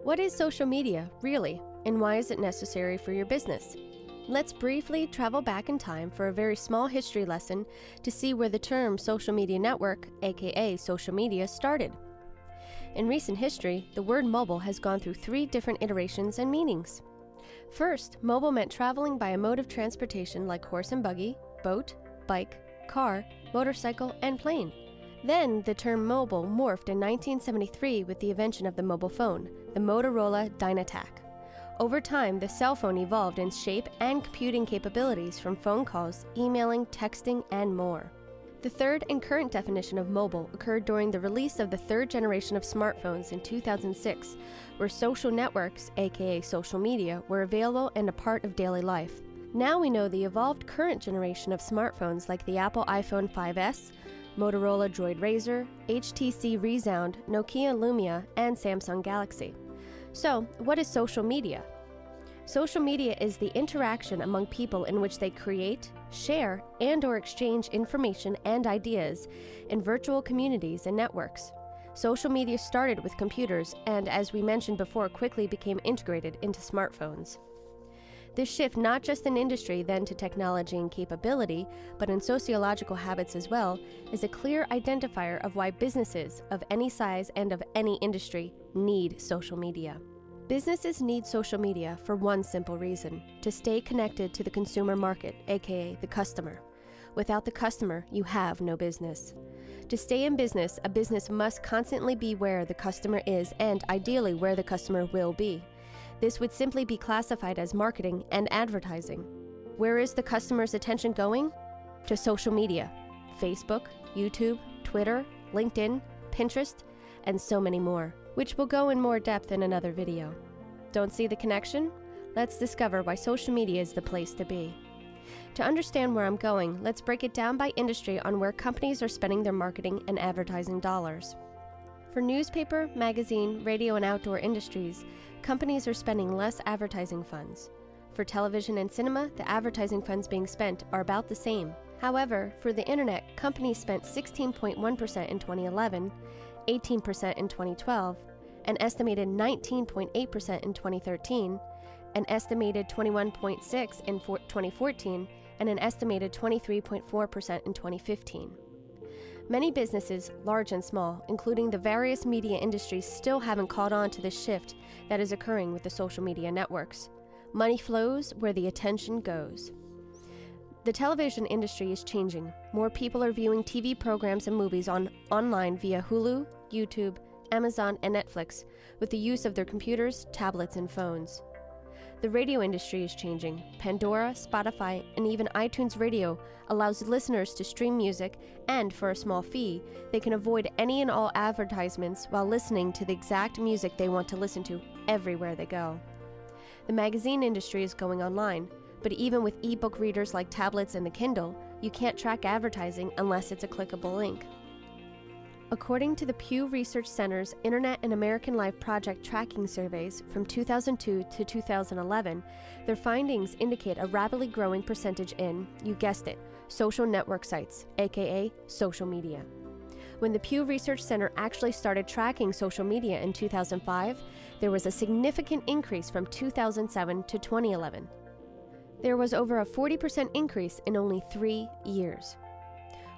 What is social media, really, and why is it necessary for your business? Let's briefly travel back in time for a very small history lesson to see where the term social media network, aka social media, started. In recent history, the word mobile has gone through 3 different iterations and meanings. First, mobile meant traveling by a mode of transportation like horse and buggy, boat, bike, car, motorcycle, and plane. Then, the term mobile morphed in 1973 with the invention of the mobile phone, the Motorola Dynatac. Over time, the cell phone evolved in shape and computing capabilities from phone calls, emailing, texting, and more. The third and current definition of mobile occurred during the release of the 3rd generation of smartphones in 2006, where social networks, aka social media, were available and a part of daily life. Now we know the evolved current generation of smartphones like the Apple iPhone 5S, Motorola Droid Razr, HTC Resound, Nokia Lumia, and Samsung Galaxy. So, what is social media? Social media is the interaction among people in which they create, share, and/or exchange information and ideas in virtual communities and networks. Social media started with computers and, as we mentioned before, quickly became integrated into smartphones. This shift, not just in industry then to technology and capability, but in sociological habits as well, is a clear identifier of why businesses of any size and of any industry need social media. Businesses need social media for one simple reason: to stay connected to the consumer market, aka the customer. Without the customer, you have no business. To stay in business, a business must constantly be where the customer is and ideally where the customer will be. This would simply be classified as marketing and advertising. Where is the customer's attention going? To social media: Facebook, YouTube, Twitter, LinkedIn, Pinterest, and so many more, which will go in more depth in another video. Don't see the connection? Let's discover why social media is the place to be. To understand where I'm going, let's break it down by industry on where companies are spending their marketing and advertising dollars. For newspaper, magazine, radio, and outdoor industries, companies are spending less advertising funds. For television and cinema, the advertising funds being spent are about the same. However, for the internet, companies spent 16.1% in 2011, 18% in 2012, an estimated 19.8% in 2013, an estimated 21.6% in 2014, and an estimated 23.4% in 2015. Many businesses, large and small, including the various media industries, still haven't caught on to the shift that is occurring with the social media networks. Money flows where the attention goes. The television industry is changing. More people are viewing TV programs and movies online via Hulu, YouTube, Amazon, and Netflix with the use of their computers, tablets, and phones. The radio industry is changing. Pandora, Spotify, and even iTunes Radio allows listeners to stream music, and for a small fee, they can avoid any and all advertisements while listening to the exact music they want to listen to everywhere they go. The magazine industry is going online, but even with ebook readers like tablets and the Kindle, you can't track advertising unless it's a clickable link. According to the Pew Research Center's Internet and American Life Project tracking surveys from 2002 to 2011, their findings indicate a rapidly growing percentage in, you guessed it, social network sites, aka social media. When the Pew Research Center actually started tracking social media in 2005, there was a significant increase from 2007 to 2011. There was over a 40% increase in only 3 years.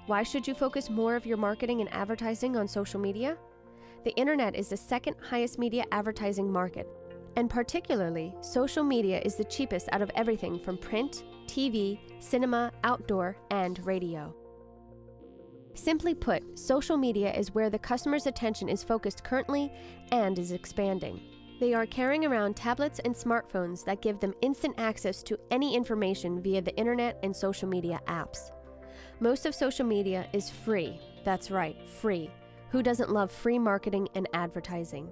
Why should you focus more of your marketing and advertising on social media? The internet is the 2nd highest media advertising market, and particularly, social media is the cheapest out of everything from print, TV, cinema, outdoor, and radio. Simply put, social media is where the customer's attention is focused currently and is expanding. They are carrying around tablets and smartphones that give them instant access to any information via the internet and social media apps. Most of social media is free. That's right, free. Who doesn't love free marketing and advertising?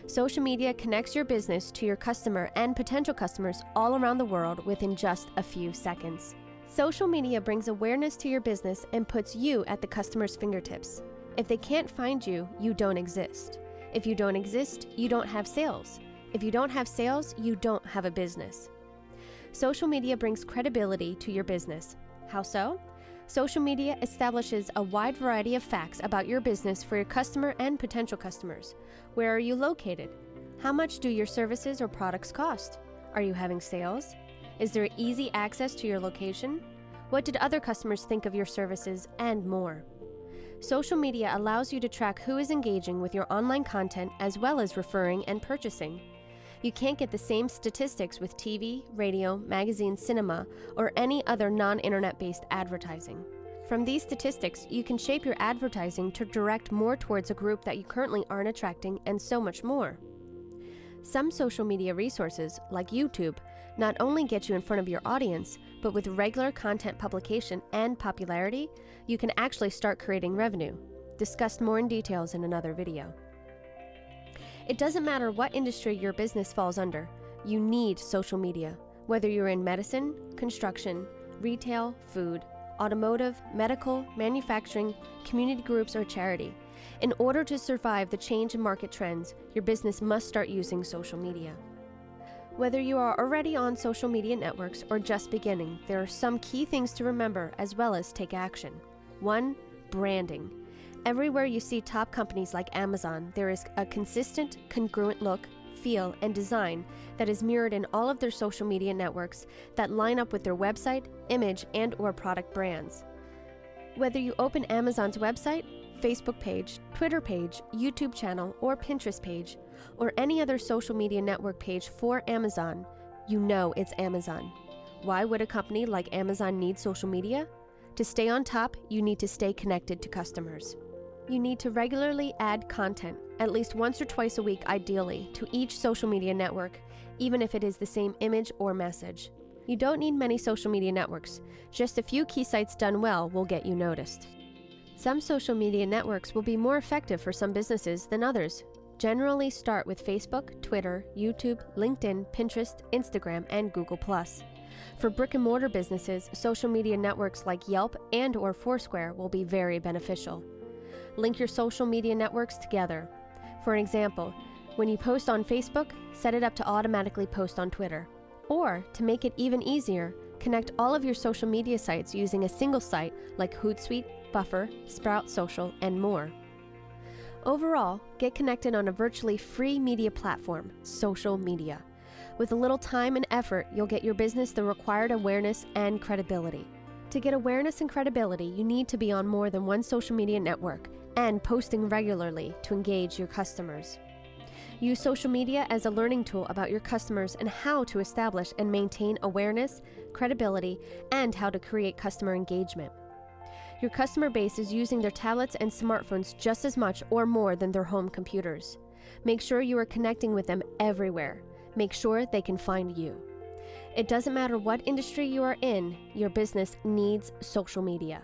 Social media connects your business to your customer and potential customers all around the world within just a few seconds. Social media brings awareness to your business and puts you at the customer's fingertips. If they can't find you, you don't exist. If you don't exist, you don't have sales. If you don't have sales, you don't have a business. Social media brings credibility to your business. How so? Social media establishes a wide variety of facts about your business for your customer and potential customers. Where are you located? How much do your services or products cost? Are you having sales? Is there easy access to your location? What did other customers think of your services, and more? Social media allows you to track who is engaging with your online content as well as referring and purchasing. You can't get the same statistics with TV, radio, magazine, cinema, or any other non-internet-based advertising. From these statistics, you can shape your advertising to direct more towards a group that you currently aren't attracting, and so much more. Some social media resources, like YouTube, not only get you in front of your audience, but with regular content publication and popularity, you can actually start creating revenue. Discussed more in details in another video. It doesn't matter what industry your business falls under, you need social media, whether you're in medicine, construction, retail, food, automotive, medical, manufacturing, community groups, or charity. In order to survive the change in market trends, your business must start using social media. Whether you are already on social media networks or just beginning, there are some key things to remember as well as take action. 1. Branding. Everywhere you see top companies like Amazon, there is a consistent, congruent look, feel, and design that is mirrored in all of their social media networks that line up with their website, image, and/or product brands. Whether you open Amazon's website, Facebook page, Twitter page, YouTube channel, or Pinterest page, or any other social media network page for Amazon, you know it's Amazon. Why would a company like Amazon need social media? To stay on top, you need to stay connected to customers. You need to regularly add content, at least once or twice a week ideally, to each social media network, even if it is the same image or message. You don't need many social media networks. Just a few key sites done well will get you noticed. Some social media networks will be more effective for some businesses than others. Generally start with Facebook, Twitter, YouTube, LinkedIn, Pinterest, Instagram, and Google+. For brick-and-mortar businesses, social media networks like Yelp and/or Foursquare will be very beneficial. Link your social media networks together. For an example, when you post on Facebook, set it up to automatically post on Twitter. Or, to make it even easier, connect all of your social media sites using a single site like Hootsuite, Buffer, Sprout Social, and more. Overall, get connected on a virtually free media platform, social media. With a little time and effort, you'll get your business the required awareness and credibility. To get awareness and credibility, you need to be on more than one social media network and posting regularly to engage your customers. Use social media as a learning tool about your customers and how to establish and maintain awareness, credibility, and how to create customer engagement. Your customer base is using their tablets and smartphones just as much or more than their home computers. Make sure you are connecting with them everywhere. Make sure they can find you. It doesn't matter what industry you are in, your business needs social media.